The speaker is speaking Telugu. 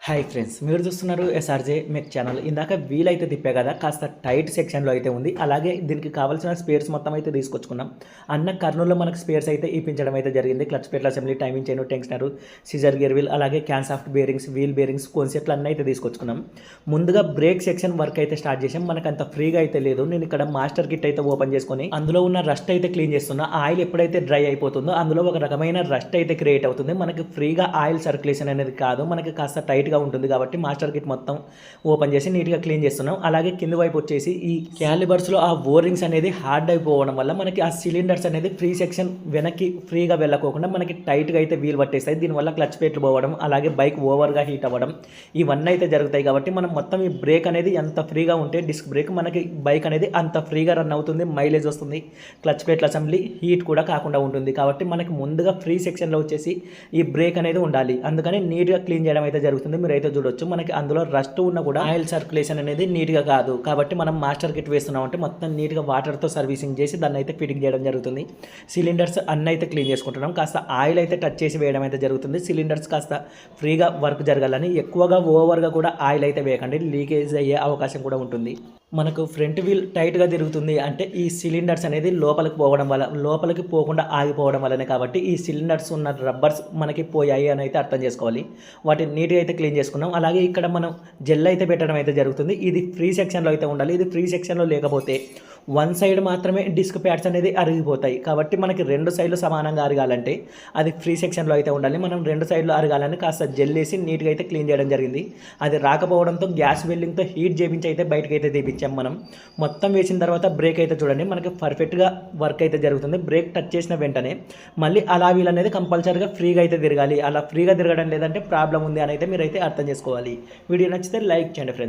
హాయ్ ఫ్రెండ్స్, మీరు చూస్తున్నారు ఎస్ఆర్జే మెక్ ఛానల్. ఇందాక వీల్ అయితే తిప్పే కదా, కాస్త టైట్ సెక్షన్లో అయితే ఉంది. అలాగే దీనికి కావాల్సిన స్పేర్స్ మొత్తం అయితే తీసుకొచ్చుకున్నాం. అన్న కర్నూలులో మనకు స్పేర్స్ అయితే ఇప్పించడం అయితే జరిగింది. క్లచ్ ప్లేట్ల assembly, timing chain, tensioner, scissor gear wheel, అలాగే cam shaft bearings, wheel bearings, కోన్సెట్లు అన్నీ అయితే తీసుకొచ్చుకున్నాం. ముందుగా బ్రేక్ సెక్షన్ వర్క్ అయితే స్టార్ట్ చేసాం. మనకు అంత ఫ్రీగా అయితే లేదు. నేను ఇక్కడ మాస్టర్ కిట్ అయితే ఓపెన్ చేసుకొని అందులో ఉన్న రస్ట్ అయితే క్లీన్ చేస్తున్నా. ఆయిల్ ఎప్పుడైతే డ్రై అయిపోతుందో అందులో ఒక రకమైన రస్ట్ అయితే క్రియేట్ అవుతుంది. మనకి ఫ్రీగా ఆయిల్ సర్క్యులేషన్ అనేది కాదు, మనకి కాస్త టైట్ ఉంటుంది. కాబట్టి మాస్టర్ కిట్ మొత్తం ఓపెన్ చేసి నీట్గా క్లీన్ చేస్తున్నాం. అలాగే కింద వైపు వచ్చేసి ఈ క్యాలిబర్స్లో ఆ ఓరింగ్స్ అనేది హార్డ్ అయిపోవడం వల్ల మనకి ఆ సిలిండర్స్ అనేది ఫ్రీ సెక్షన్ వెనక్కి ఫ్రీగా వెళ్ళకోకుండా మనకి టైట్గా అయితే వీల్ పట్టేస్తాయి. దీనివల్ల క్లచ్ ప్లేట్లు పోవడం, అలాగే బైక్ ఓవర్గా హీట్ అవ్వడం ఇవన్నీ అయితే జరుగుతాయి. కాబట్టి మనం మొత్తం ఈ బ్రేక్ అనేది ఎంత ఫ్రీగా ఉంటే డిస్క్ బ్రేక్ మనకి బైక్ అనేది అంత ఫ్రీగా రన్ అవుతుంది, మైలేజ్ వస్తుంది, క్లచ్ ప్లేట్ల అసెంబ్లీ హీట్ కూడా కాకుండా ఉంటుంది. కాబట్టి మనకి ముందుగా ఫ్రీ సెక్షన్లో వచ్చేసి ఈ బ్రేక్ అనేది ఉండాలి. అందుకని నీట్గా క్లీన్ చేయడం అయితే జరుగుతుంది. మీరైతే చూడొచ్చు, మనకి అందులో రస్ట్ ఉన్నా కూడా ఆయిల్ సర్క్యులేషన్ అనేది నీట్గా కాదు. కాబట్టి మనం మాస్టర్ కిట్ వేస్తున్నామంటే మొత్తం నీట్గా వాటర్తో సర్వీసింగ్ చేసి దాన్ని అయితే ఫిట్టింగ్ చేయడం జరుగుతుంది. సిలిండర్స్ అన్నీ అయితే క్లీన్ చేసుకుంటున్నాం. కాస్త ఆయిల్ అయితే టచ్ చేసి వేయడం అయితే జరుగుతుంది. సిలిండర్స్ కాస్త ఫ్రీగా వర్క్ జరగాలని ఎక్కువగా ఓవర్గా కూడా ఆయిల్ అయితే వేయకండి, లీకేజ్ అయ్యే అవకాశం కూడా ఉంటుంది. మనకు ఫ్రంట్ వీల్ టైట్గా తిరుగుతుంది అంటే ఈ సిలిండర్స్ అనేది లోపలికి పోవడం వల్ల, లోపలికి పోకుండా ఆగిపోవడం వల్లనే. కాబట్టి ఈ సిలిండర్స్ ఉన్న రబ్బర్స్ మనకి పోయాయి అని అయితే అర్థం చేసుకోవాలి. వాటిని నీట్గా అయితే క్లీన్ చేసుకున్నాం. అలాగే ఇక్కడ మనం జెల్ అయితే పెట్టడం అయితే జరుగుతుంది. ఇది ఫ్రీ సెక్షన్లో అయితే ఉండాలి. ఇది ఫ్రీ సెక్షన్లో లేకపోతే వన్ సైడ్ మాత్రమే డిస్క్ ప్యాడ్స్ అనేది అరిగిపోతాయి. కాబట్టి మనకి రెండు సైడ్లు సమానంగా అరగాలంటే అది ఫ్రీ సెక్షన్లో అయితే ఉండాలి. మనం రెండు సైడ్లు అరగాలని కాస్త జెల్ వేసి నీట్గా అయితే క్లీన్ చేయడం జరిగింది. అది రాకపోవడంతో గ్యాస్ వెల్డింగ్తో హీట్ చేయించి అయితే బయటకు అయితే తీపించాం. మనం మొత్తం వేసిన తర్వాత బ్రేక్ అయితే చూడండి మనకి పర్ఫెక్ట్గా వర్క్ అయితే జరుగుతుంది. బ్రేక్ టచ్ చేసిన వెంటనే మళ్ళీ అలా వీల్ అనేది కంపల్సరీగా ఫ్రీగా అయితే తిరగాలి. అలా ఫ్రీగా తిరగడం లేదంటే ప్రాబ్లం ఉంది అని అయితే మీరైతే అర్థం చేసుకోవాలి. వీడియో నచ్చితే లైక్ చేయండి ఫ్రెండ్స్.